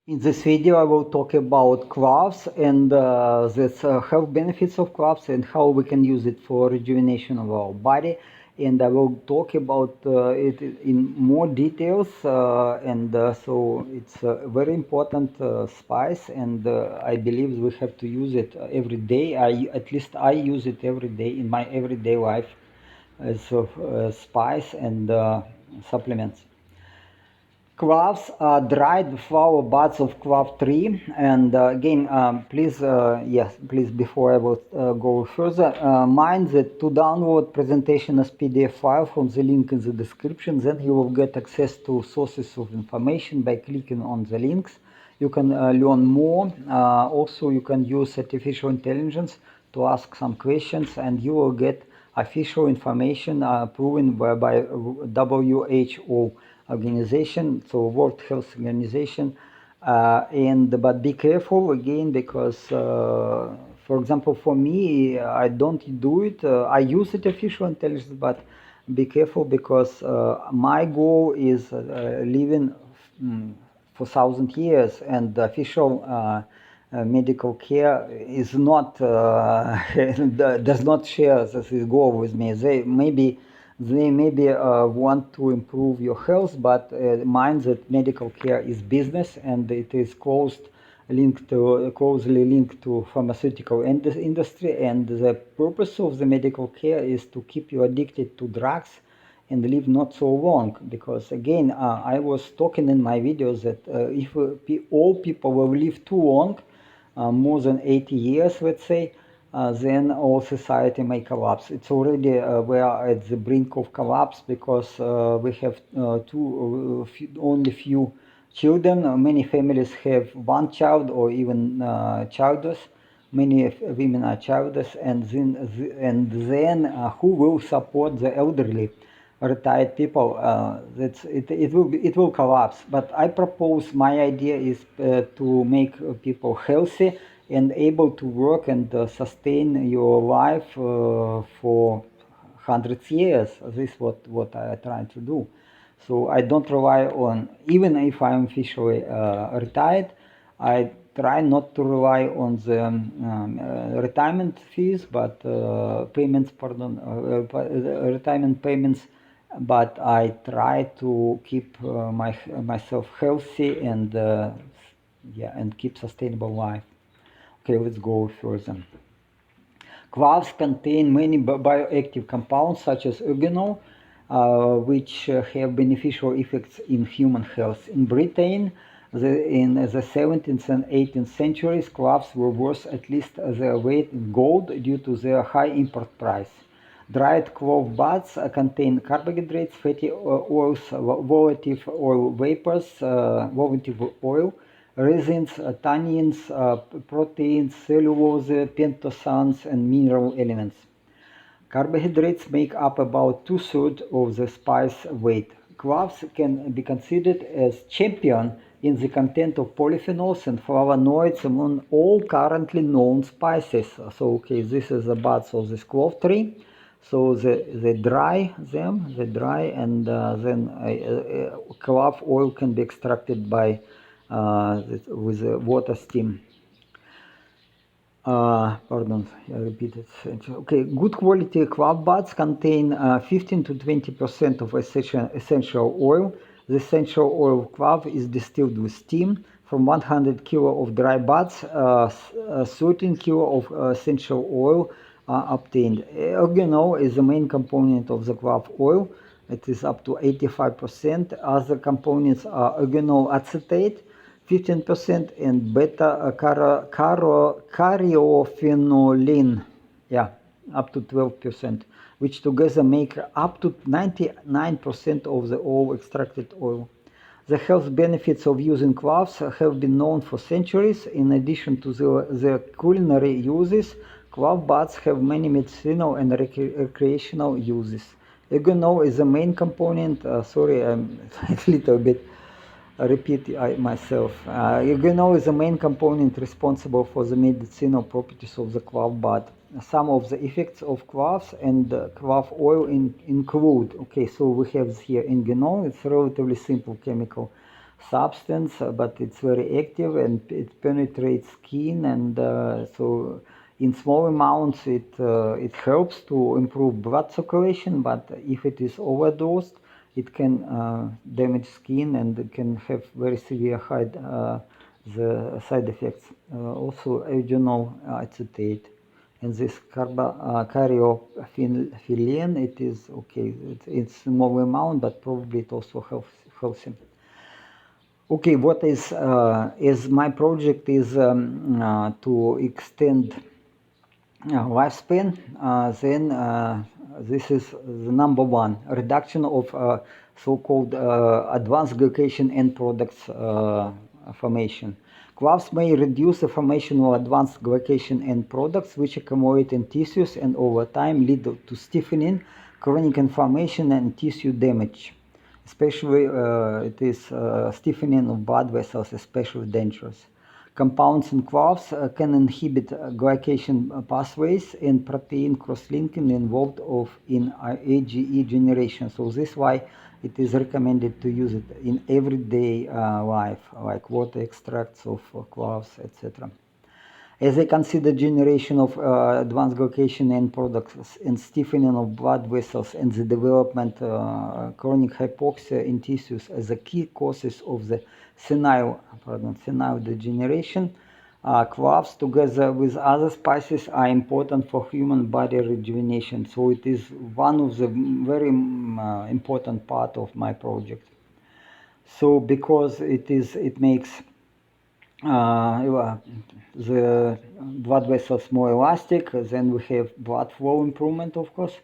In this video, I will talk about cloves and the health benefits of cloves and how we can use it for rejuvenation of our body. And I will talk about it in more details. So it's a very important spice, and I believe we have to use it every day. At least I use it every day in my everyday life as a spice and supplements. Cloves are dried flower buds of clove tree, and again, please, before I will go further, mind that to download presentation as PDF file from the link in the description, then you will get access to sources of information by clicking on the links. You can learn more. Also, you can use artificial intelligence to ask some questions, and you will get official information proven by WHO organization, so World Health Organization. But be careful again, because for example, for me, I don't do it. I use artificial intelligence, but be careful, because my goal is living for 1,000 years, and the official medical care is not does not share this goal with me. They maybe want to improve your health, but mind that medical care is business, and it is closely linked to pharmaceutical industry, and the purpose of the medical care is to keep you addicted to drugs and live not so long. Because again, I was talking in my videos that if all people will live too long, more than 80 years, let's say, then all society may collapse. It's already we are at the brink of collapse, because we have only few children. Many families have one child or even childless. Many women are childless, and then who will support the elderly? Retired people? It will collapse. But I propose, my idea is to make people healthy and able to work and sustain your life for hundreds years. This is what I try to do. So I don't rely on, even if I'm officially retired, I try not to rely on the retirement fees, but retirement payments, but I try to keep myself healthy and and keep sustainable life. Okay, let's go further. Cloves contain many bioactive compounds such as eugenol, which have beneficial effects in human health. In Britain, in the 17th and 18th centuries, cloves were worth at least their weight in gold due to their high import price. Dried clove buds contain carbohydrates, fatty oils, volatile oil vapors, volatile oil, resins, tannins, proteins, cellulose, pentothans, and mineral elements. Carbohydrates make up about 2/3 of the spice weight. Cloves can be considered as champion in the content of polyphenols and flavonoids among all currently known spices. So, okay, this is the buds of this clove tree. So they dry, and then clove oil can be extracted by with water steam. Pardon, I repeated. Okay, good quality clove buds contain 15 to 20% of essential oil. The essential oil of clove is distilled with steam. From 100 kilo of dry buds, 13 kilo of essential oil are obtained. Eugenol is the main component of the clove oil. It is up to 85%. Other components are eugenol acetate, 15%, and beta-caryophyllene, up to 12%, which together make up to 99% of the all extracted oil. The health benefits of using cloves have been known for centuries. In addition to their culinary uses, clove buds have many medicinal and recreational uses. Eugenol is the main component. Sorry, I'm a little bit repeat myself. Eugenol is the main component responsible for the medicinal properties of the clove bud. Some of the effects of cloves and clove oil include, okay, so we have here eugenol. It's a relatively simple chemical substance, but it's very active and it penetrates skin, and so in small amounts it helps to improve blood circulation, but if it is overdosed, it can damage skin and it can have very severe the side effects. Also eugenol acetate. And this carbohydrates, it is okay. It's small amount, but probably it also healthy. Okay, what is my project is to extend lifespan. Then this is the number one: reduction of so-called advanced glycation end products formation. Cloves may reduce the formation of advanced glycation end products, which accumulate in tissues and over time lead to stiffening, chronic inflammation, and tissue damage. Especially it is stiffening of blood vessels, especially dangerous. Compounds in cloves can inhibit glycation pathways and protein cross-linking involved in AGE generation. So this is why it is recommended to use it in everyday life, like water extracts of cloves, etc. As I consider generation of advanced glycation end products and stiffening of blood vessels and the development chronic hypoxia in tissues as the key causes of the senile degeneration, cloves together with other spices are important for human body rejuvenation. So it is one of the very important part of my project. So because it makes the blood vessels more elastic, then we have blood flow improvement, of course.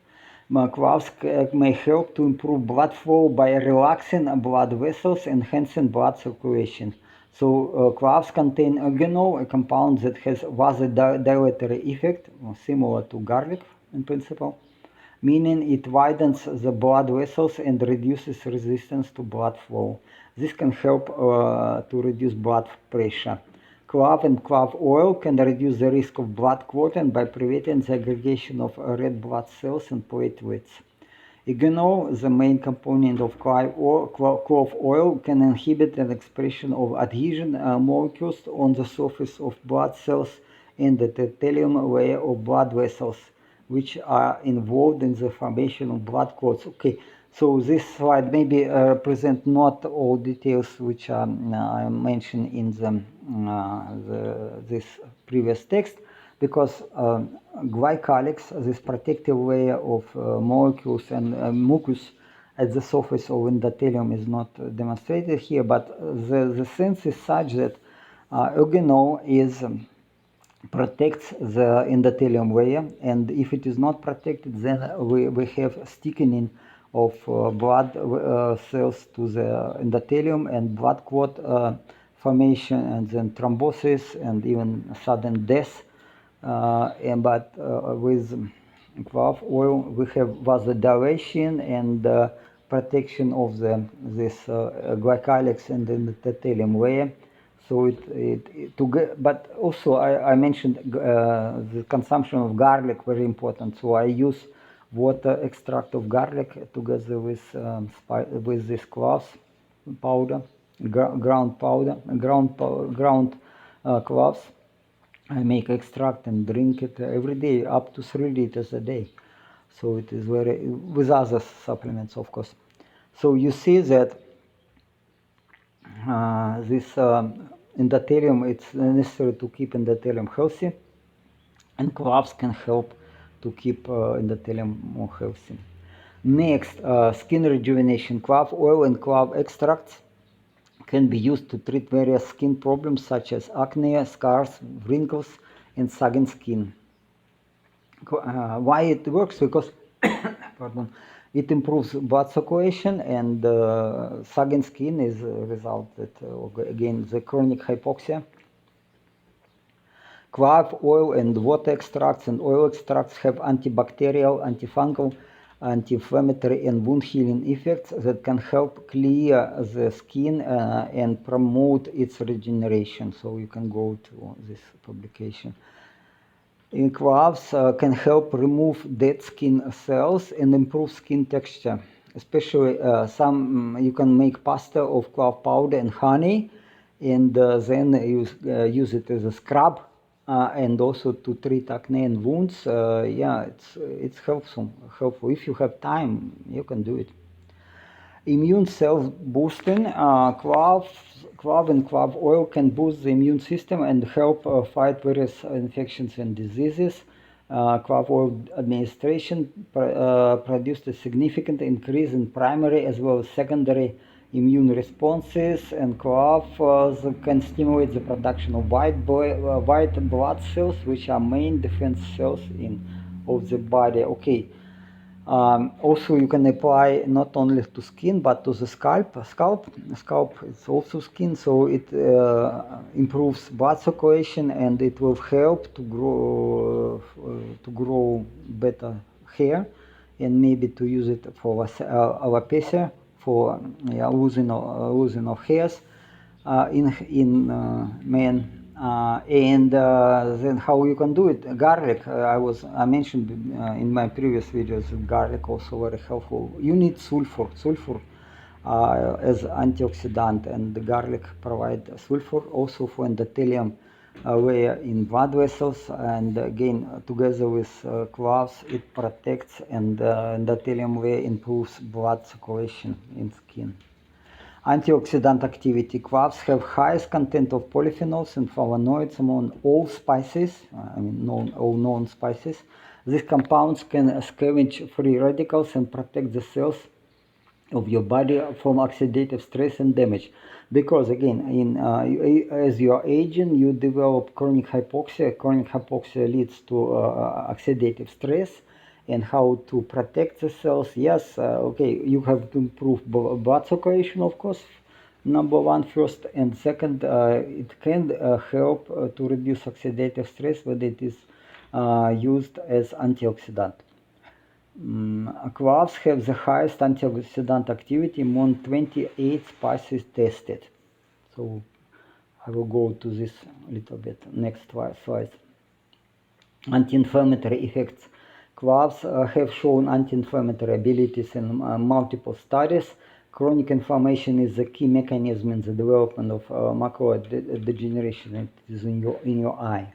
Cloves may help to improve blood flow by relaxing blood vessels, enhancing blood circulation. So cloves contain eugenol, a compound that has vasodilatory effect, similar to garlic in principle, meaning it widens the blood vessels and reduces resistance to blood flow. This can help to reduce blood pressure. Clove and clove oil can reduce the risk of blood clotting by preventing the aggregation of red blood cells and platelets. Eugenol, the main component of clove oil, can inhibit an expression of adhesion molecules on the surface of blood cells and the epithelium layer of blood vessels, which are involved in the formation of blood clots. Okay, so this slide maybe represent not all details which are mentioned in this previous text, because glycolics, this protective layer of molecules and mucus at the surface of endothelium, is not demonstrated here, but the sense is such that eugenol is protects the endothelium layer, and if it is not protected, then we have thickening of blood cells to the endothelium and blood clot formation, and then thrombosis and even sudden death. But with clove oil we have vasodilation and protection of this glycolics and the endothelium layer. So but also I mentioned the consumption of garlic, very important. So I use water extract of garlic together with this cloves powder, ground cloves. I make extract and drink it every day, up to 3 liters a day. So it is very, with other supplements, of course. So you see that this endothelium, it's necessary to keep endothelium healthy, and cloves can help to keep endothelium more healthy. Next, skin rejuvenation. Clove oil and clove extracts can be used to treat various skin problems such as acne, scars, wrinkles, and sagging skin. Why it works? Because pardon, it improves blood circulation, and sagging skin is a result that, again, the chronic hypoxia. Clove oil and water extracts and oil extracts have antibacterial, antifungal, anti-inflammatory, and wound healing effects that can help clear the skin and promote its regeneration. So you can go to this publication. Cloves can help remove dead skin cells and improve skin texture. especially some you can make pasta of clove powder and honey, and then use it as a scrub, and also to treat acne and wounds. Yeah, it's helpful. If you have time, you can do it. Immune cell boosting. Clove and clove oil can boost the immune system and help fight various infections and diseases. Clove oil administration produced a significant increase in primary as well as secondary immune responses, and clove can stimulate the production of white blood cells, which are main defense cells of the body. Okay. Also, you can apply not only to skin but to the scalp. Scalp is also skin, so it improves blood circulation and it will help to grow better hair, and maybe to use it for alopecia, for losing of hairs in men. And then how you can do it? Garlic. I mentioned in my previous videos that garlic also very helpful. You need sulfur as antioxidant, and the garlic provide sulfur also for endothelium layer in blood vessels, and again together with cloves it protects, and endothelium layer improves blood circulation in skin. Antioxidant activity. Cloves have highest content of polyphenols and flavonoids among all spices, all known spices. These compounds can scavenge free radicals and protect the cells of your body from oxidative stress and damage. Because again, as you are aging, you develop chronic hypoxia. Chronic hypoxia leads to oxidative stress. And how to protect the cells? Yes, okay, you have to improve blood circulation, of course, number one first, and second, it can help to reduce oxidative stress when it is used as antioxidant. Cloves have the highest antioxidant activity among 28 spices tested. So I will go to this a little bit next slide. Anti-inflammatory effects. Cloves have shown anti-inflammatory abilities in multiple studies. Chronic inflammation is the key mechanism in the development of macular degeneration. It is in your eye.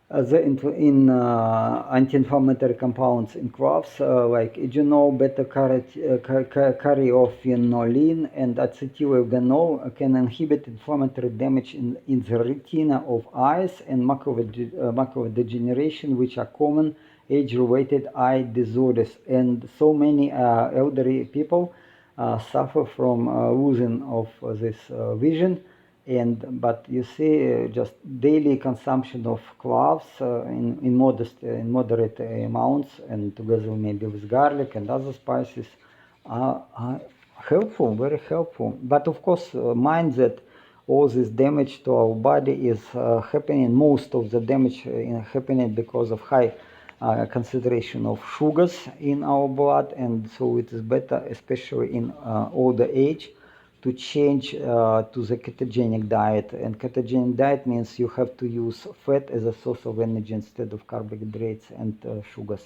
Anti-inflammatory compounds in cloves like eugenol, beta-caryophyllene, and acetyl-eugenol can inhibit inflammatory damage in the retina of eyes and macular degeneration, which are common age-related eye disorders. And so many elderly people suffer from losing of this vision. But you see, just daily consumption of cloves in moderate amounts, and together maybe with garlic and other spices, are helpful, very helpful. But of course, mind that all this damage to our body is happening. Most of the damage happening because of high concentration of sugars in our blood, and so it is better, especially in older age, to change to the ketogenic diet. And ketogenic diet means you have to use fat as a source of energy instead of carbohydrates and sugars.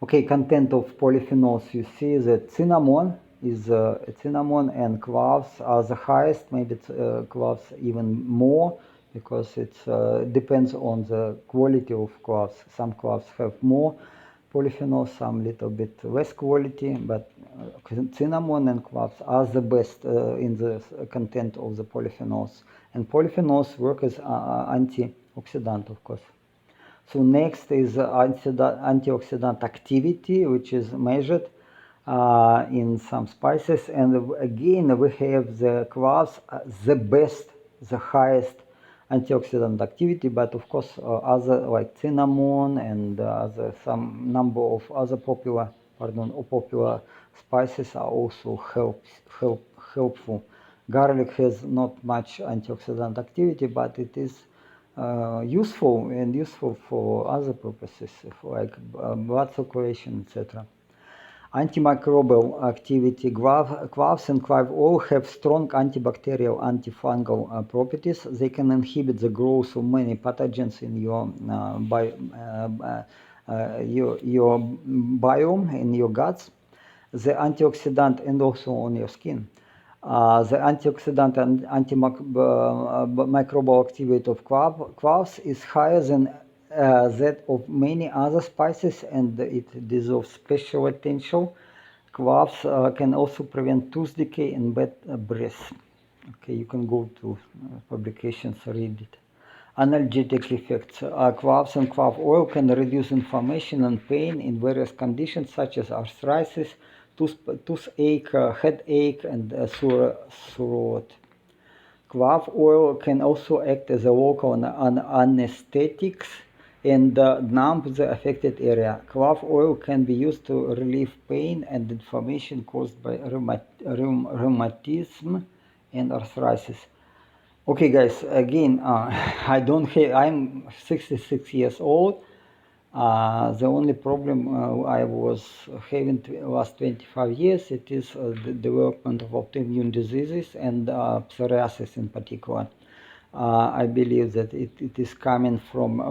Okay, content of polyphenols. You see that cinnamon and cloves are the highest, maybe cloves even more, because it depends on the quality of cloves. Some cloves have more polyphenols, some little bit less quality, but cinnamon and cloves are the best in the content of the polyphenols. And polyphenols work as antioxidant, of course. So next is antioxidant activity, which is measured in some spices. And again, we have the cloves, the best, the highest antioxidant activity, but of course other like cinnamon and some number of other popular spices are also helpful. Garlic has not much antioxidant activity, but it is useful for other purposes, like blood circulation, etc. Antimicrobial activity. Cloves and clove oil have strong antibacterial, antifungal properties. They can inhibit the growth of many pathogens in your your biome in your guts, the antioxidant, and also on your skin. The antioxidant and antimicrobial activity of cloves is higher than that of many other spices, and it deserves special attention. Cloves can also prevent tooth decay and bad breath. Okay, you can go to publications, read it. Analgesic effects. Cloves and clove oil can reduce inflammation and pain in various conditions such as arthritis, toothache, headache, and throat. Clove oil can also act as a local anesthetics and numb the affected area. Clove oil can be used to relieve pain and inflammation caused by rheumatism and arthritis. Okay, guys, again, I'm 66 years old. The only problem I was having last 25 years, it is the development of autoimmune diseases and psoriasis in particular. I believe that it is coming from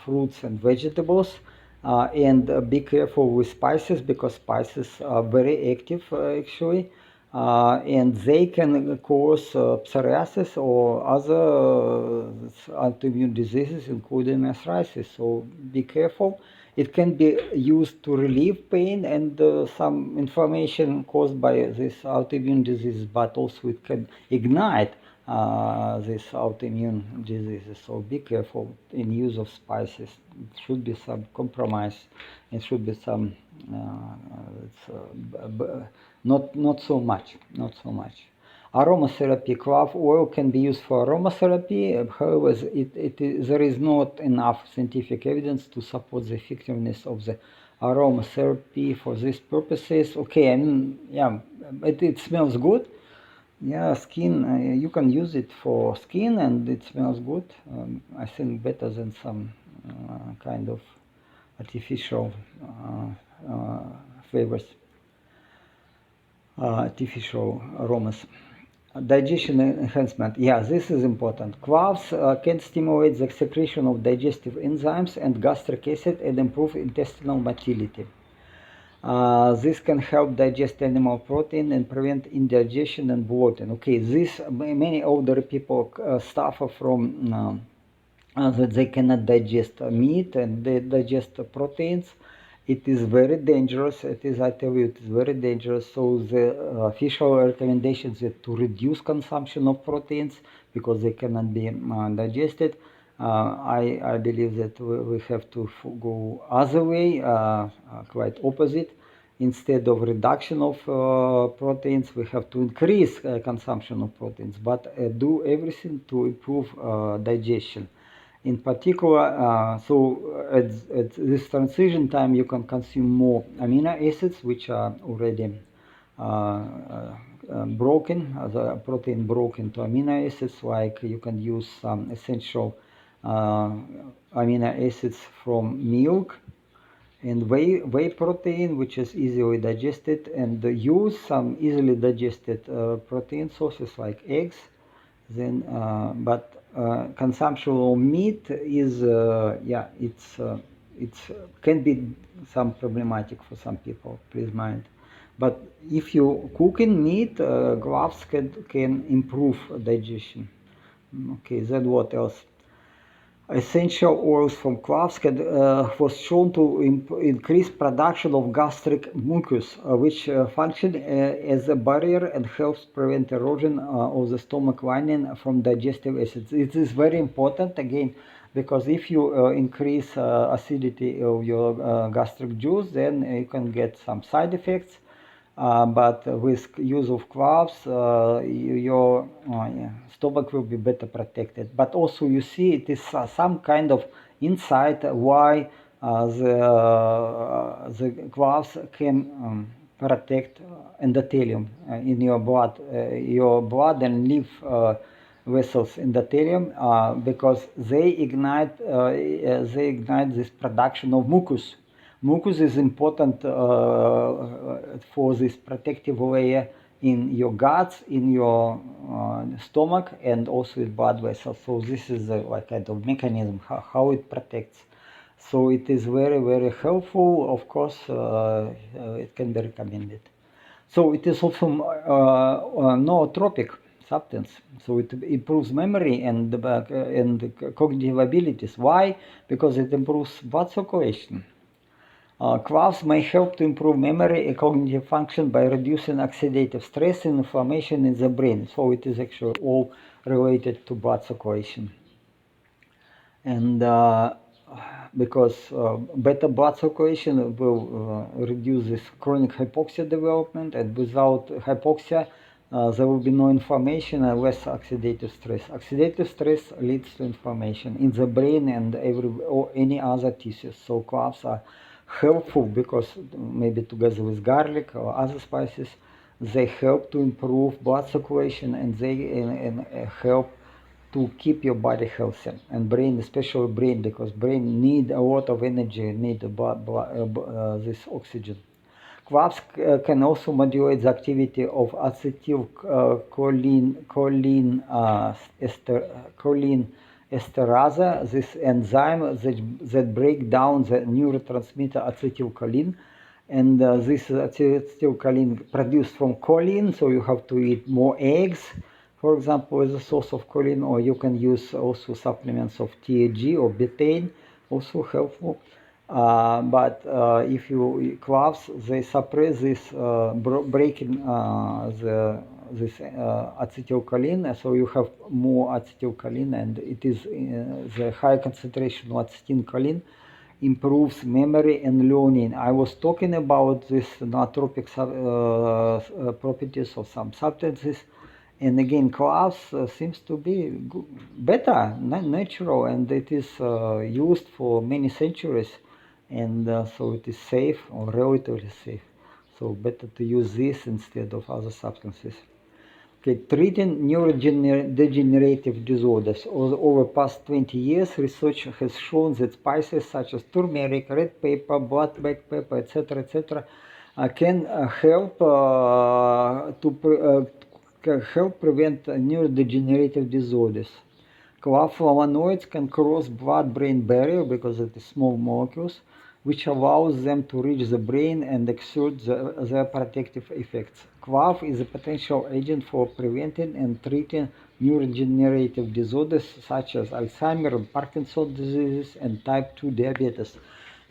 fruits and vegetables. And be careful with spices, because spices are very active actually. And they can cause psoriasis or other autoimmune diseases, including arthritis. So be careful. It can be used to relieve pain and some inflammation caused by this autoimmune disease, but also it can ignite these autoimmune diseases. So be careful in use of spices. It should be some compromise. It should be some not so much. Aromatherapy. Clove oil can be used for aromatherapy. However, there is not enough scientific evidence to support the effectiveness of the aromatherapy for these purposes. Okay, it smells good. Yeah, skin, you can use it for skin and it smells good. I think better than some kind of artificial flavors, artificial aromas. Digestion enhancement. Yeah, this is important. Cloves can stimulate the secretion of digestive enzymes and gastric acid and improve intestinal motility. This can help digest animal protein and prevent indigestion and bloating. Okay, this many older people suffer from that they cannot digest meat and they digest proteins. It is very dangerous. I tell you, it is very dangerous. So the official recommendations is to reduce consumption of proteins because they cannot be digested. I believe that we have to go other way, quite opposite. Instead of reduction of proteins, we have to increase consumption of proteins, but do everything to improve digestion. In particular, so at this transition time, you can consume more amino acids, which are already broken, the protein broken to amino acids, like you can use some essential amino acids from milk and whey protein, which is easily digested, and use some easily digested protein sources like eggs. Then, but consumption of meat is, it's can be some problematic for some people. Please mind. But if you cooking meat, gloves can improve digestion. Okay, then what else? Essential oils from cloves was shown to increase production of gastric mucus, which function as a barrier and helps prevent erosion of the stomach lining from digestive acids. It is very important, again, because if you increase acidity of your gastric juice, then you can get some side effects. But with use of cloves, your stomach will be better protected. But also you see it is some kind of insight why the cloves can protect endothelium in your blood and lymph vessels endothelium, because they ignite this production of mucus. Mucus is important for this protective layer in your guts, in your stomach, and also in blood vessels. So this is like kind of mechanism how it protects. So it is very, very helpful. Of course, it can be recommended. So it is also nootropic substance. So it improves memory and cognitive abilities. Why? Because it improves blood circulation. Cloves may help to improve memory and cognitive function by reducing oxidative stress and inflammation in the brain. So it is actually all related to blood circulation. And because better blood circulation will reduce this chronic hypoxia development, and without hypoxia there will be no inflammation and less oxidative stress. Oxidative stress leads to inflammation in the brain and any other tissues. So cloves are helpful because maybe together with garlic or other spices, they help to improve blood circulation, and they help to keep your body healthy, and brain, especially brain, because brain need a lot of energy, need this oxygen. Cloves can also modulate the activity of acetylcholine esterase, this enzyme that break down the neurotransmitter acetylcholine. And this acetylcholine produced from choline, so you have to eat more eggs, for example, as a source of choline, or you can use also supplements of THG or betaine, also helpful. But if you cloves, they suppress this breaking this acetylcholine, so you have more acetylcholine, and it is the high concentration of acetylcholine improves memory and learning. I was talking about this nootropic properties of some substances, and again, cloves seems to be better, natural, and it is used for many centuries, and so it is safe or relatively safe. So better to use this instead of other substances. Okay, treating neurodegenerative disorders. Over past 20 years, research has shown that spices such as turmeric, red pepper, black pepper, etc., can help help prevent neurodegenerative disorders. Flavonoids can cross blood-brain barrier because it is small molecules, which allows them to reach the brain and exert their protective effects. Clove is a potential agent for preventing and treating neurodegenerative disorders such as Alzheimer's and Parkinson's diseases and type 2 diabetes.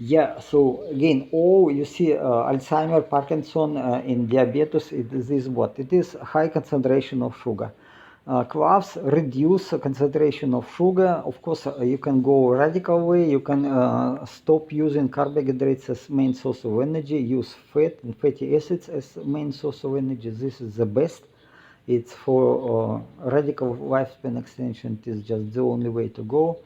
Yeah, so again, all you see Alzheimer, Parkinson, and diabetes, it is what? It is high concentration of sugar. Cloves reduce concentration of sugar. Of course, you can go radical way. You can stop using carbohydrates as main source of energy, use fat and fatty acids as main source of energy. This is the best. It's for radical lifespan extension. It is just the only way to go.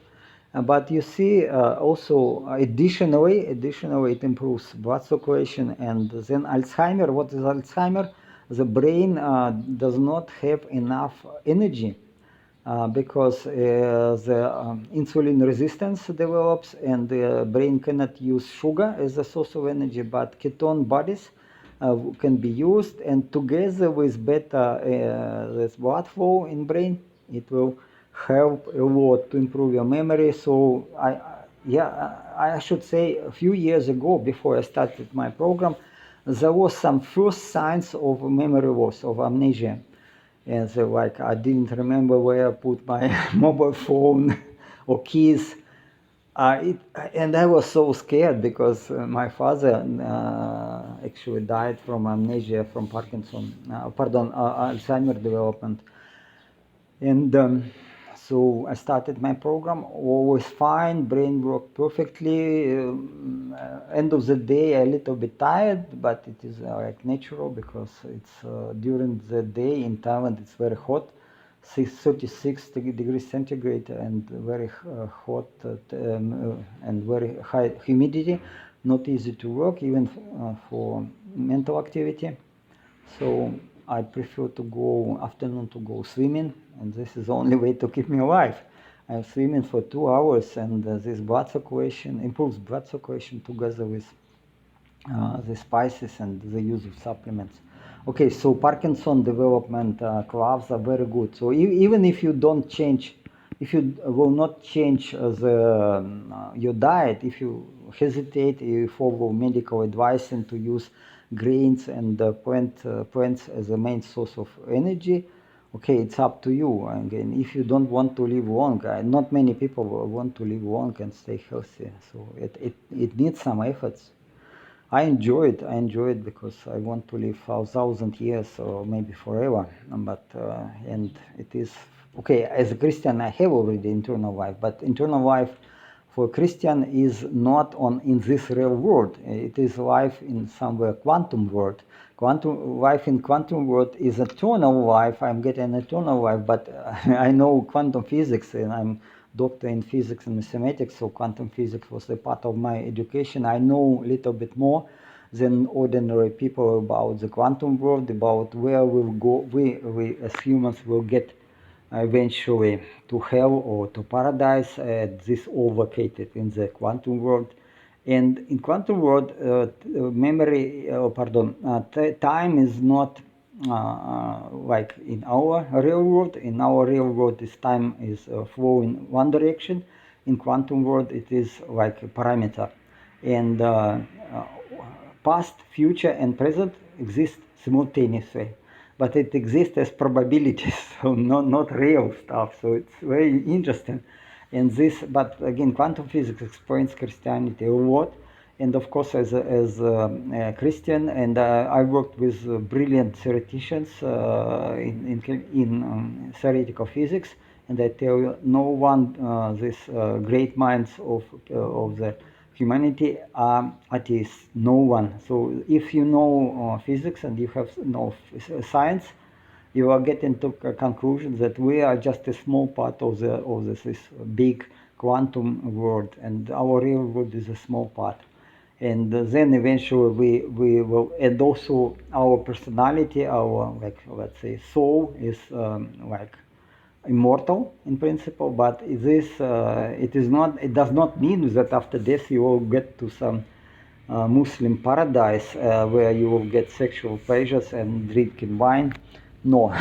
But you see, also additionally, it improves blood circulation. And then Alzheimer. What is Alzheimer? The brain does not have enough energy because the insulin resistance develops, and the brain cannot use sugar as a source of energy, but ketone bodies can be used, and together with better blood flow in brain, it will help a lot to improve your memory. So I should say a few years ago, before I started my program, there was some first signs of memory loss, of amnesia. And so, like, I didn't remember where I put my mobile phone or keys. And I was so scared because my father actually died from amnesia, from Alzheimer development. And so I started my program, always fine, brain worked perfectly. End of the day, a little bit tired, but it is like natural because it's during the day in Thailand it's very hot, 36 degrees centigrade, and very hot and very high humidity. Not easy to work even for mental activity. So I prefer to go afternoon to go swimming, and this is the only way to keep me alive. I'm swimming for 2 hours, and this blood circulation improves blood circulation together with the spices and the use of supplements. Okay, so Parkinson development cloves are very good. So even if you don't change if you will not change your diet, if you hesitate, you follow medical advice and to use grains and plants as a main source of energy, okay, it's up to you. Again, if you don't want to live long, not many people want to live long and stay healthy, so it needs some efforts. I enjoy it because I want to live 1,000 years or maybe forever. But and it is okay. As a Christian, I have already eternal life, but eternal life for a Christian is not in this real world. It is life in somewhere quantum world. Quantum life in quantum world is eternal life. I'm getting eternal life, but I know quantum physics and I'm doctor in physics and mathematics, so quantum physics was a part of my education. I know a little bit more than ordinary people about the quantum world, about where we'll go, we as humans will get eventually to hell or to paradise. This all located in the quantum world. And in quantum world, time is not like in our real world. In our real world, this time is flow in one direction. In quantum world, it is like a parameter. And past, future, and present exist simultaneously. But it exists as probabilities, so not real stuff. So it's very interesting. And this, but again, quantum physics explains Christianity a lot. And of course, as a Christian, and I worked with brilliant theoreticians in theoretical physics, and I tell you, no one, these great minds of the humanity are atheists. No one. So if you know physics and you have science, you are getting to a conclusion that we are just a small part of this big quantum world, and our real world is a small part. And then eventually we will, and also our personality, our, like, let's say, soul is like immortal in principle, but this it does not mean that after death you will get to some Muslim paradise where you will get sexual pleasures and drinking wine. No,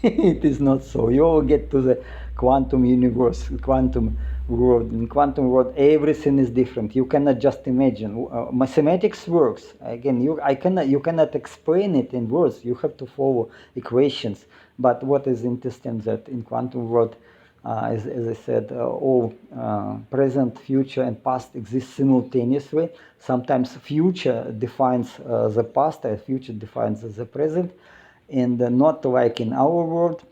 it is not so. You will get to the quantum universe, quantum world. In quantum world, everything is different. You cannot just imagine. Mathematics works. Again, you cannot explain it in words. You have to follow equations. But what is interesting that in quantum world, as I said, all present, future, and past exist simultaneously. Sometimes future defines the past, and future defines the present, and not like in our world.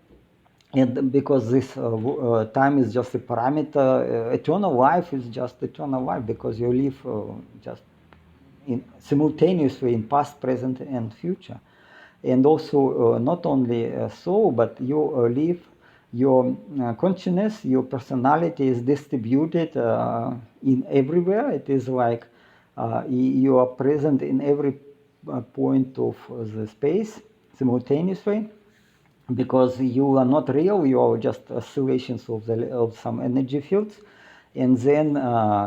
And because this time is just a parameter, eternal life is just eternal life because you live just simultaneously in past, present, and future. And also not only so, but you live, your consciousness, your personality is distributed in everywhere. It is like you are present in every point of the space simultaneously, because you are not real, you are just oscillations of some energy fields. And then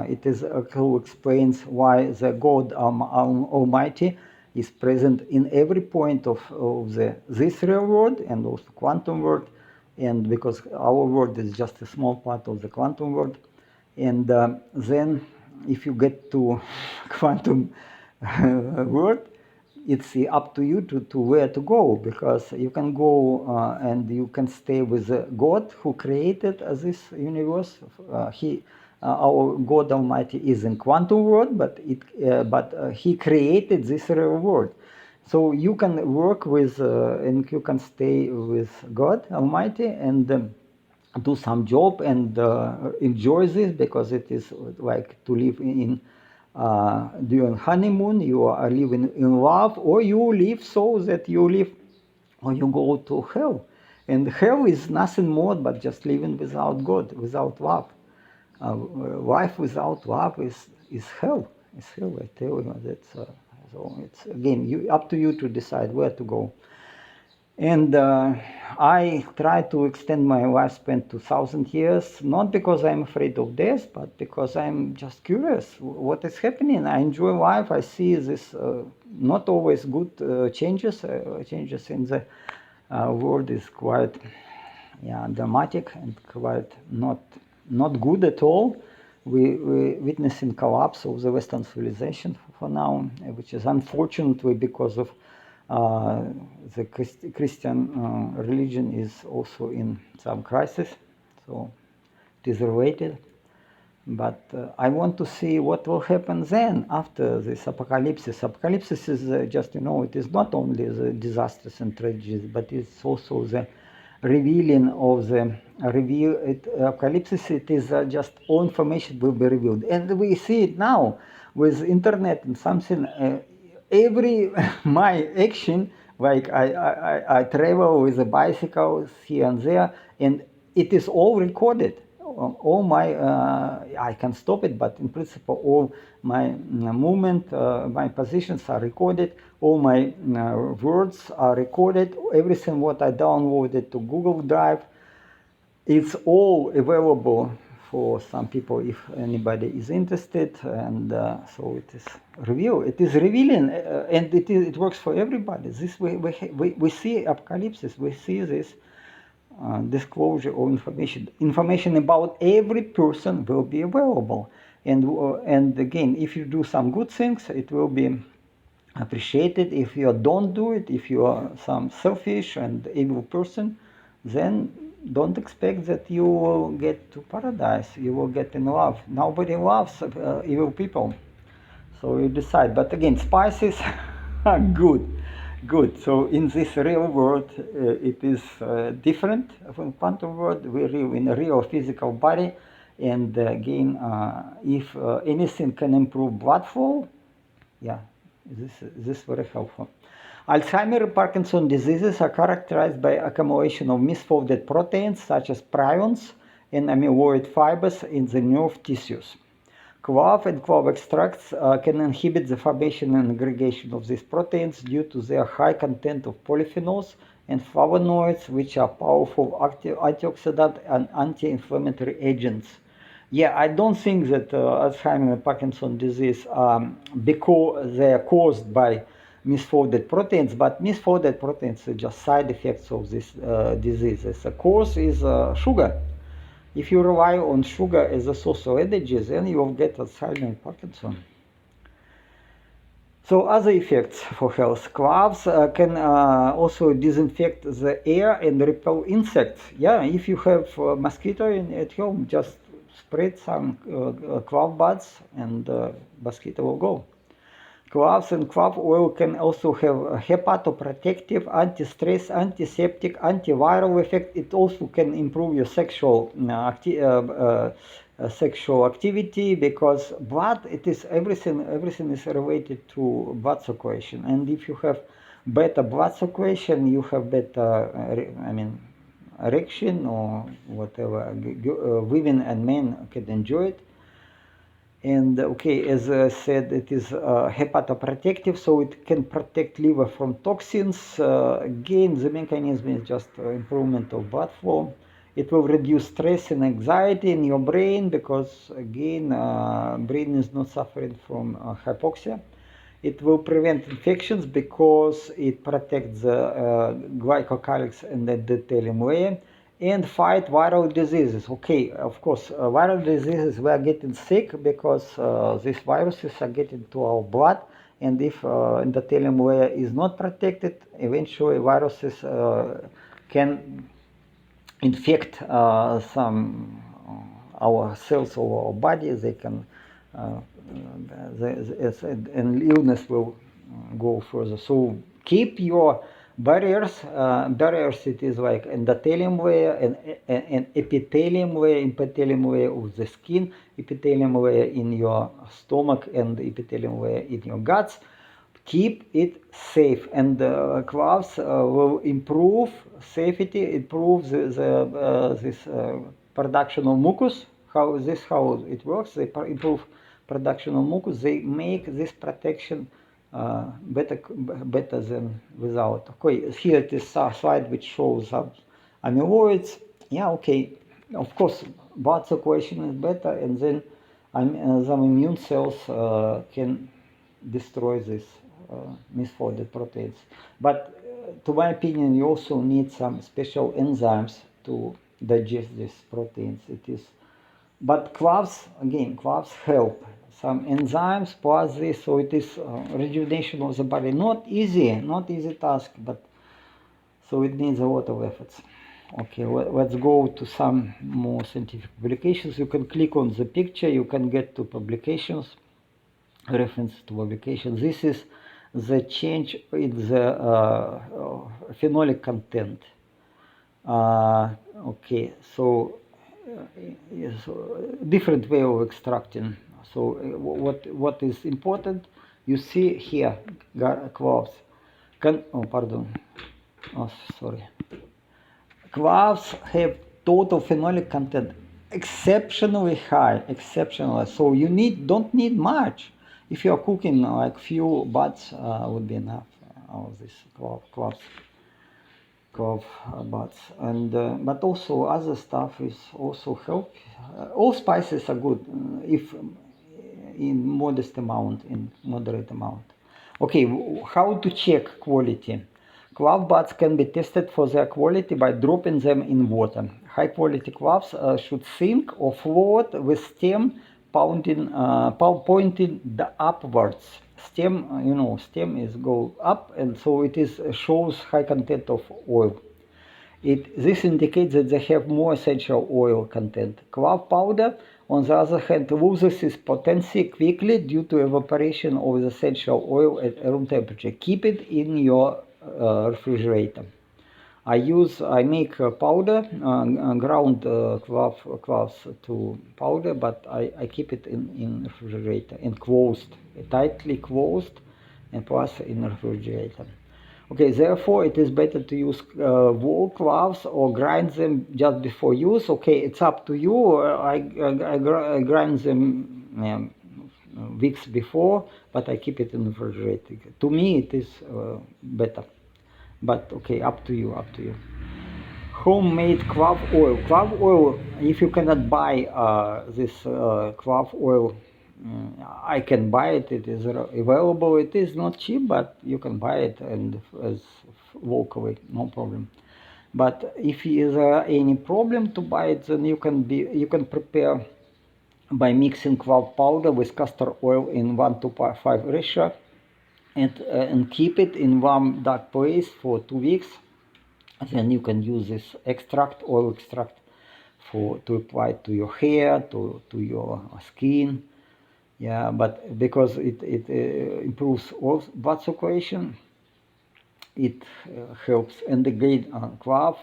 it is who explains why the God Almighty is present in every point of this real world and also quantum world, and because our world is just a small part of the quantum world. And then if you get to quantum world, it's up to you to where to go, because you can go and you can stay with God who created this universe. Our God Almighty is in quantum world, but He created this real world. So you can work with and you can stay with God Almighty and do some job and enjoy this, because it is like to live in during honeymoon, you are living in love, or you live so that you live, or you go to hell. And hell is nothing more but just living without God, without love. Life without love is hell. It's hell, I tell you. That's so. It's again up to you to decide where to go. And I try to extend my lifespan to 1,000 years, not because I'm afraid of death, but because I'm just curious what is happening. I enjoy life. I see this not always good changes. Changes in the world is quite yeah, dramatic and quite not good at all. We witnessing collapse of the Western civilization for now, which is unfortunately because of the Christian religion is also in some crisis, so it is related. But I want to see what will happen then after this apocalypse. Apocalypse is just, it is not only the disasters and tragedies, but it's also the revealing of the apocalypse. It is just all information will be revealed. And we see it now with internet and something. Every my action, like I travel with a bicycle here and there, and it is all recorded. All my I can stop it, but in principle all my movement, my positions are recorded, all my words are recorded, everything what I downloaded to Google Drive, it's all available for some people if anybody is interested, and so it is revealing, and it works for everybody. This we see apocalypse, we see this disclosure of information about every person will be available, and again, if you do some good things, it will be appreciated. If you don't do it, if you are some selfish and evil person, then don't expect that you will get to paradise, you will get in love. Nobody loves evil people, so you decide. But again, spices are good. So in this real world, it is different from quantum world. We live in a real physical body, and again, if anything can improve blood flow, yeah, this is very helpful. Alzheimer and Parkinson diseases are characterized by accumulation of misfolded proteins such as prions and amyloid fibers in the nerve tissues. Clove and clove extracts can inhibit the formation and aggregation of these proteins due to their high content of polyphenols and flavonoids, which are powerful antioxidant and anti-inflammatory agents. Yeah, I don't think that Alzheimer and Parkinson disease because they are caused by misfolded proteins, but misfolded proteins are just side effects of this diseases. The cause is sugar. If you rely on sugar as a source of energy, then you will get Alzheimer and Parkinson. So other effects for health. Cloves can also disinfect the air and repel insects. Yeah, if you have a mosquito at home, just spread some clove buds and mosquito will go. Cloves and clove oil can also have a hepatoprotective, anti-stress, antiseptic, antiviral effect. It also can improve your sexual sexual activity, because blood, it is everything is related to blood circulation, and if you have better blood circulation, you have better erection or whatever. Women and men can enjoy it. And okay, as I said, it is hepatoprotective, so it can protect liver from toxins. Again, the mechanism is just improvement of blood flow. It will reduce stress and anxiety in your brain, because again, brain is not suffering from hypoxia. It will prevent infections because it protects the glycocalyx and the endothelium layer, and fight viral diseases. Okay, of course, viral diseases, we are getting sick because these viruses are getting to our blood, and if endothelium layer is not protected, eventually viruses can infect some our cells of our body. They can and illness will go further. So keep your barriers. Barriers, it is like endothelium layer and epithelium layer of the skin, epithelium layer in your stomach, and epithelium layer in your guts. Keep it safe, and cloves will improve safety, improve this production of mucus. How it works? They improve production of mucus. They make this protection better than without. Okay, here it is a slide which shows some amyloids. Yeah, okay. Of course, blood circulation is better, and then some immune cells can destroy these misfolded proteins. But to my opinion, you also need some special enzymes to digest these proteins. It is, but cloves, again, cloves help. Some enzymes plus this, so it is rejuvenation of the body. Not easy task, but so it needs a lot of efforts. Okay, let's go to some more scientific publications. You can click on the picture, you can get to publications, reference to publications. This is the change in the phenolic content. Okay, so yes, different way of extracting. So what is important? You see here, cloves. Sorry. Cloves have total phenolic content exceptionally high, exceptionally. So you don't need much. If you are cooking, like few buds would be enough of this cloves. Clove buds, and but also other stuff is also help. All spices are good if in modest amount, in moderate amount. Okay, how to check quality? Clove buds can be tested for their quality by dropping them in water. High quality cloves should sink or float with stem pointing upwards. Stem, stem is go up, and so it is shows high content of oil. This indicates that they have more essential oil content. Clove powder, on the other hand, loses its potency quickly due to evaporation of the essential oil at room temperature. Keep it in your refrigerator. I make powder, ground cloves to powder, but I keep it in refrigerator, enclosed, tightly closed, and plus in refrigerator. Okay, therefore it is better to use whole cloves or grind them just before use. Okay, it's up to you. I grind them weeks before, but I keep it in the refrigerator. To me, it is better. But okay, up to you, Homemade clove oil. Clove oil, if you cannot buy this clove oil, I can buy it. It is available. It is not cheap, but you can buy it and as locally, no problem. But if is any problem to buy it, then you can prepare by mixing clove powder with castor oil in 1:5 ratio, and keep it in warm dark place for 2 weeks. Then you can use this oil extract to apply to your hair, to your skin. Yeah, but because it improves blood circulation, it helps. And again, cloves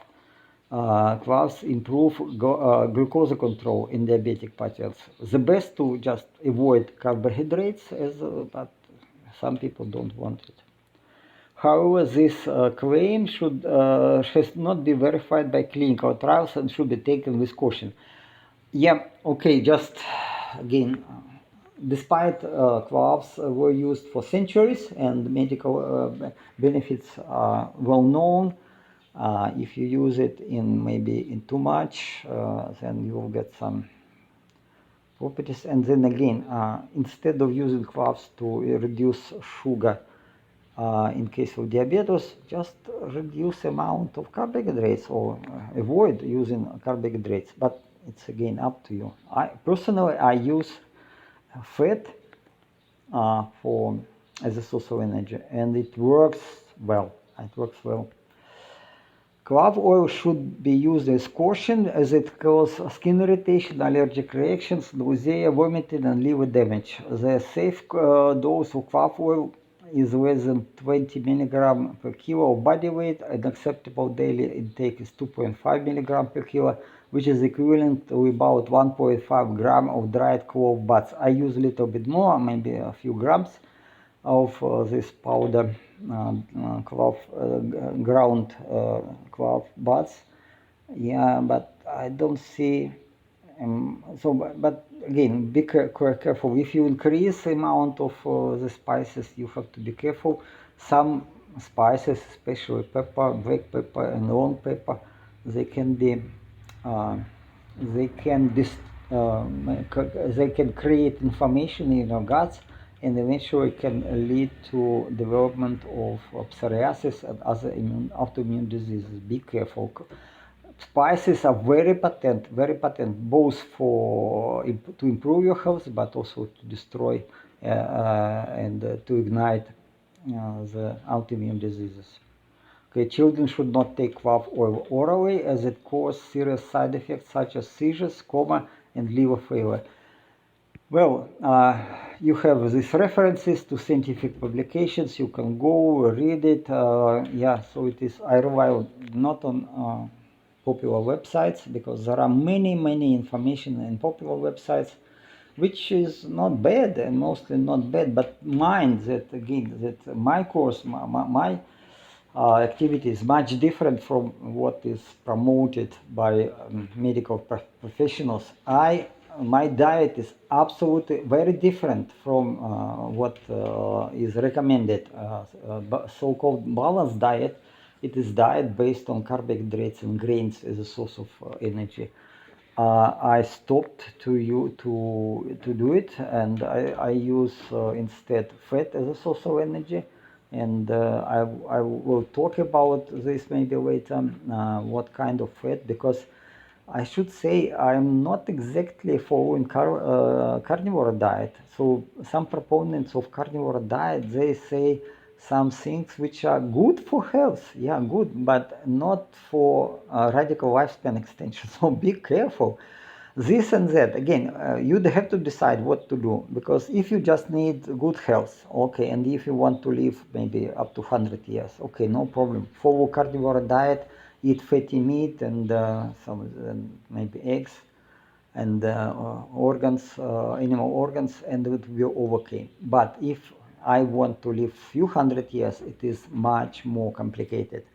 improve glucose control in diabetic patients. The best to just avoid carbohydrates, but some people don't want it. However, this claim has not been verified by clinical trials and should be taken with caution. Yeah, okay, just again, despite cloves were used for centuries and medical benefits are well known, if you use it in too much, then you will get some properties. And then again, instead of using cloves to reduce sugar, in case of diabetes, just reduce amount of carbohydrates or avoid using carbohydrates. But it's again up to you. Personally, I use fat as a source of energy, and it works well. Clove oil should be used as caution, as it causes skin irritation, allergic reactions, nausea, vomiting, and liver damage. The safe dose of clove oil is less than 20 milligram per kilo of body weight. An acceptable daily intake is 2.5 milligram per kilo, which is equivalent to about 1.5 gram of dried clove buds. I use a little bit more, maybe a few grams of this powder, ground clove buds. Yeah, but I don't see. But again, be careful. If you increase the amount of the spices, you have to be careful. Some spices, especially pepper, black pepper, and long pepper, they can be, they can create inflammation in your guts, and eventually can lead to development of psoriasis and other autoimmune diseases. Be careful. Spices are very potent, both for to improve your health, but also to destroy and to ignite the autoimmune diseases. Okay, children should not take clove oil orally as it causes serious side effects such as seizures, coma, and liver failure. Well, you have these references to scientific publications. You can go read it. Yeah, so it is. I rely not on popular websites because there are many information in popular websites, which is not bad and mostly not bad. But mind that again that my course, my activity is much different from what is promoted by medical professionals. My diet is absolutely very different from what is recommended. So-called balanced diet. It is diet based on carbohydrates and grains as a source of energy. I stopped to do it, and I use instead fat as a source of energy. And I will talk about this maybe later, what kind of fat, because I should say I'm not exactly following carnivore diet. So some proponents of carnivore diet, they say some things which are good for health, yeah, good, but not for radical lifespan extension. So be careful. This and that, again, you'd have to decide what to do, because if you just need good health, okay, and if you want to live maybe up to 100 years, okay, no problem. Follow carnivore diet, eat fatty meat and some maybe eggs and organs, animal organs, and it will overcome. But if I want to live few hundred years, it is much more complicated.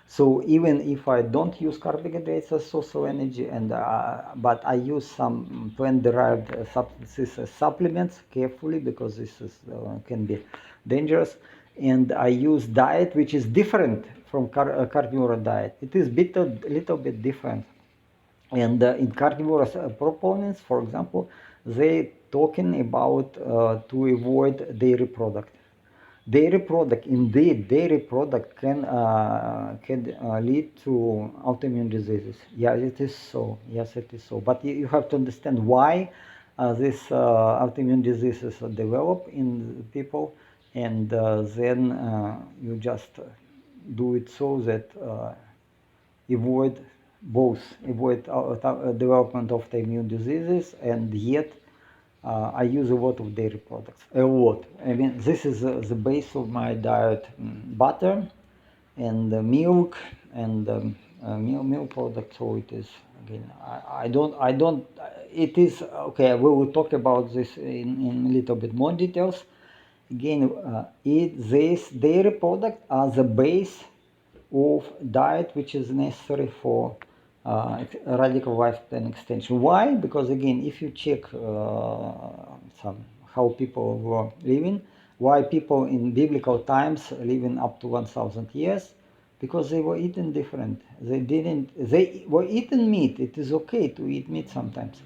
So even if I don't use carbohydrates as source of energy, and but I use some plant-derived substances as supplements carefully, because this is can be dangerous, and I use diet which is different from carnivore diet. It is little bit different. And in carnivorous proponents, for example, they talking about to avoid dairy product. Dairy product, indeed, dairy product can lead to autoimmune diseases. Yeah, it is so. Yes, it is so. But you have to understand why these autoimmune diseases develop in people, and then you just do it so that avoid avoid development of the immune diseases, and yet I use a lot of dairy products, a lot. I mean, this is the base of my diet: butter and milk and milk products. So it is again. I don't. It is okay. We will talk about this in a little bit more details. Again, these dairy products are the base of diet which is necessary for radical lifespan extension. Why? Because again, if you check how people were living, why people in biblical times living up to 1,000 years, because they were eating different. They were eating meat. It is okay to eat meat sometimes,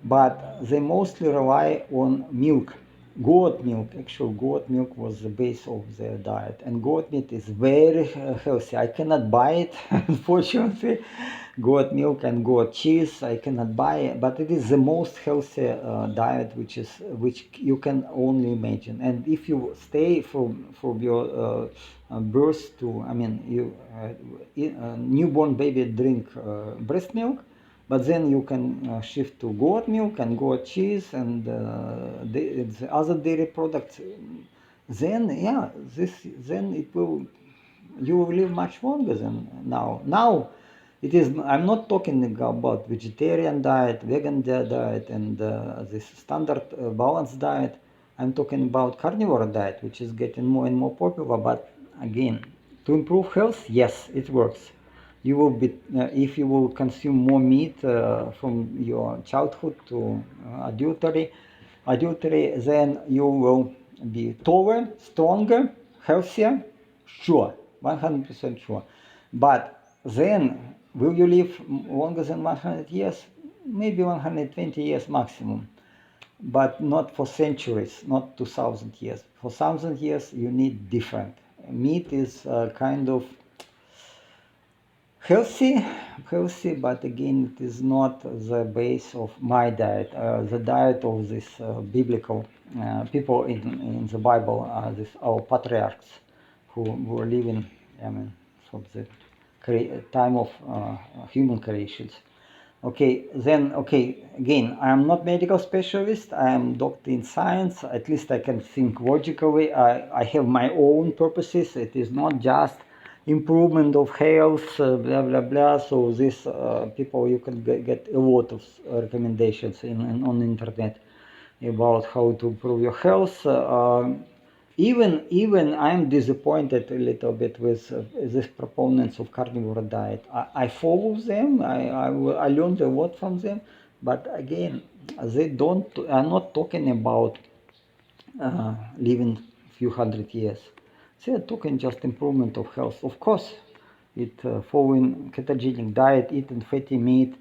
but they mostly rely on milk. Goat milk, actually goat milk was the base of their diet, and goat meat is very healthy. I cannot buy it, unfortunately. Goat milk and goat cheese I cannot buy it, but it is the most healthy diet which you can only imagine. And if you stay from your birth to, I mean, newborn baby drink breast milk, but then you can shift to goat milk and goat cheese and the other dairy products. Then, yeah, then it will, you will live much longer than now. Now, it is. I'm not talking about vegetarian diet, vegan diet, and this standard balanced diet. I'm talking about carnivore diet, which is getting more and more popular. But again, to improve health, yes, it works. You will be if you will consume more meat from your childhood to adultery, then you will be taller, stronger, healthier, sure, 100% sure. But then, will you live longer than 100 years? Maybe 120 years maximum, but not for centuries, not 2,000 years. For 1,000 years, you need different. Meat is kind of Healthy, healthy, but again, it is not the base of my diet. The diet of these biblical people in the Bible, these our patriarchs who were living, I mean, from the time of human creations. Okay, then, okay, again, I'm not medical specialist, I am doctor in science, at least I can think logically, I have my own purposes, it is not just improvement of health, blah, blah, blah, so this people, you can get a lot of recommendations on the internet about how to improve your health. Even I'm disappointed a little bit with these proponents of carnivore diet. I follow them. I learned a lot from them, but again, they don't. I'm not talking about living few hundred years. They are talking just improvement of health. Of course, it following ketogenic diet, eating fatty meat.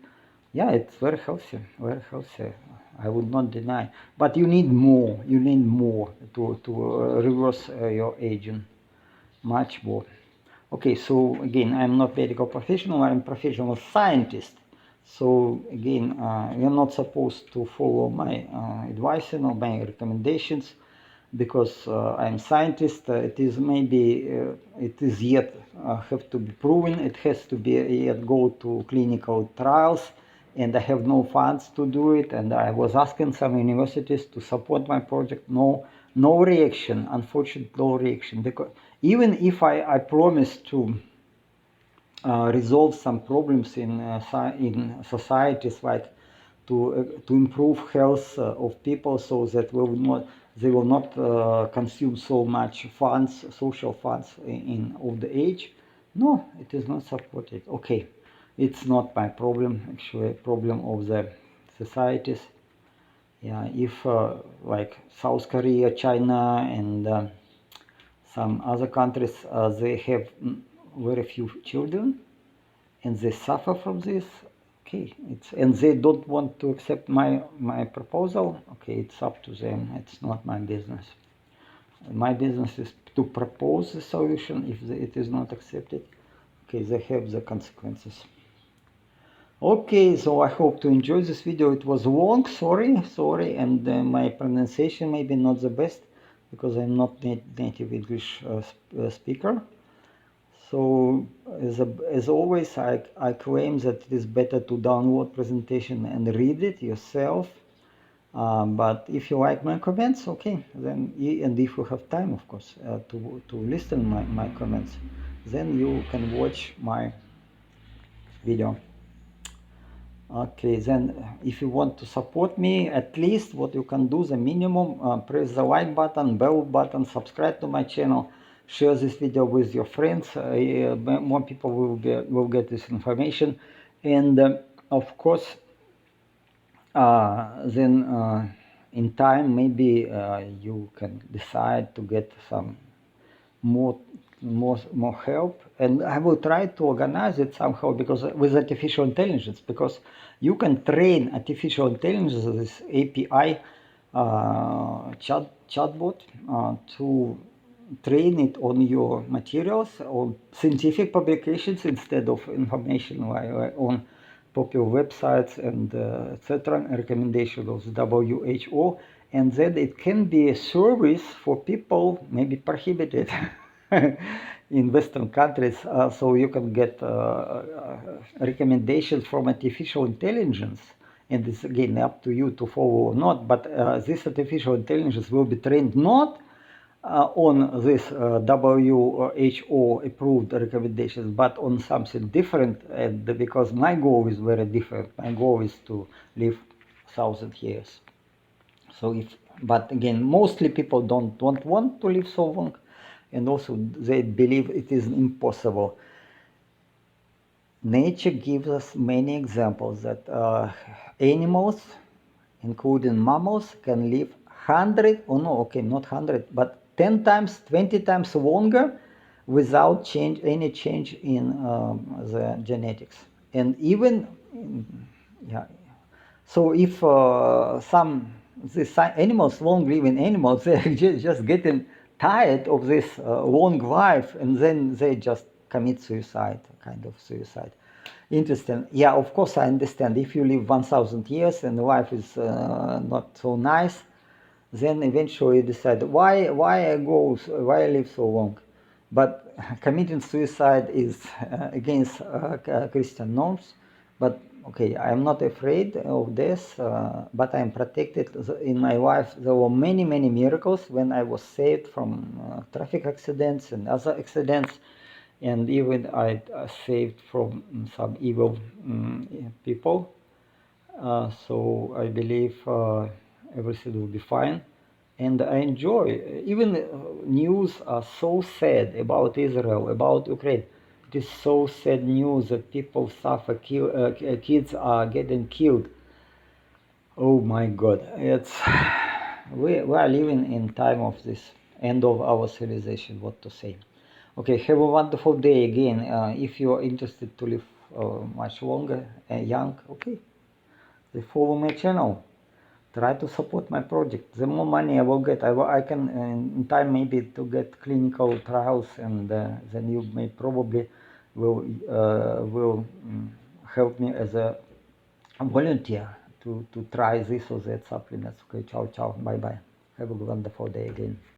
Yeah, it's very healthy. Very healthy. I would not deny, but you need more. You need more to reverse your aging, much more. Okay, so again, I'm not medical professional. I'm professional scientist. So again, you're not supposed to follow my advice or my recommendations because I'm scientist. It is maybe it is yet have to be proven. It has to be yet go to clinical trials, and I have no funds to do it. And I was asking some universities to support my project. No reaction. Unfortunately, no reaction. Because even if I promise to resolve some problems in societies, like to improve health of people, so that they will not consume so much funds, social funds in old age. No, it is not supported. Okay, it's not my problem. Actually, a problem of the societies. Yeah, if like South Korea, China, and some other countries, they have very few children and they suffer from this. Okay, and they don't want to accept my proposal. Okay, it's up to them. It's not my business. My business is to propose the solution. If it is not accepted, okay, they have the consequences. Okay, so I hope to enjoy this video. It was long, sorry, and my pronunciation maybe not the best because I'm not native English speaker. So as always, I claim that it is better to download presentation and read it yourself. But if you like my comments, okay, then and if you have time, of course, to listen my comments, then you can watch my video. Okay, then if you want to support me, at least what you can do, the minimum, press the like button, bell button, subscribe to my channel, share this video with your friends. More people will get this information, and of course, then in time maybe you can decide to get some more help, and I will try to organize it somehow, because with artificial intelligence, because you can train artificial intelligence, this API chatbot, to train it on your materials or scientific publications instead of information on popular websites and etc. Recommendation of the WHO, and then it can be a service for people maybe prohibited in Western countries, so you can get recommendations from artificial intelligence, and it's again up to you to follow or not, but this artificial intelligence will be trained not on this WHO approved recommendations, but on something different, and because my goal is very different. My goal is to live 1,000 years. So but again, mostly people don't want to live so long, and also they believe it is impossible. Nature gives us many examples that animals, including mammals, can live 100, or no, okay, not 100, but 10 times, 20 times longer without any change in the genetics. And even, yeah, so if these animals, long-living animals, they're just getting tired of this long life, and then they just commit suicide, kind of suicide. Interesting. Yeah, of course I understand. If you live 1,000 years and life is not so nice, then eventually you decide why I live so long. But committing suicide is against Christian norms. But okay, I'm not afraid of this, but I'm protected. In my life, there were many miracles when I was saved from traffic accidents and other accidents, and even I saved from some evil people. So I believe everything will be fine. And I enjoy, even news are so sad about Israel, about Ukraine. It is so sad news that people suffer, kids are getting killed. Oh my God, we are living in time of this end of our civilization, what to say. Okay, have a wonderful day again. If you are interested to live much longer and young, okay, follow my channel. Try to support my project. The more money I will get, I can in time maybe to get clinical trials, and then you may probably will help me as a volunteer to try this or that supplements. Okay, ciao, bye bye. Have a wonderful day again.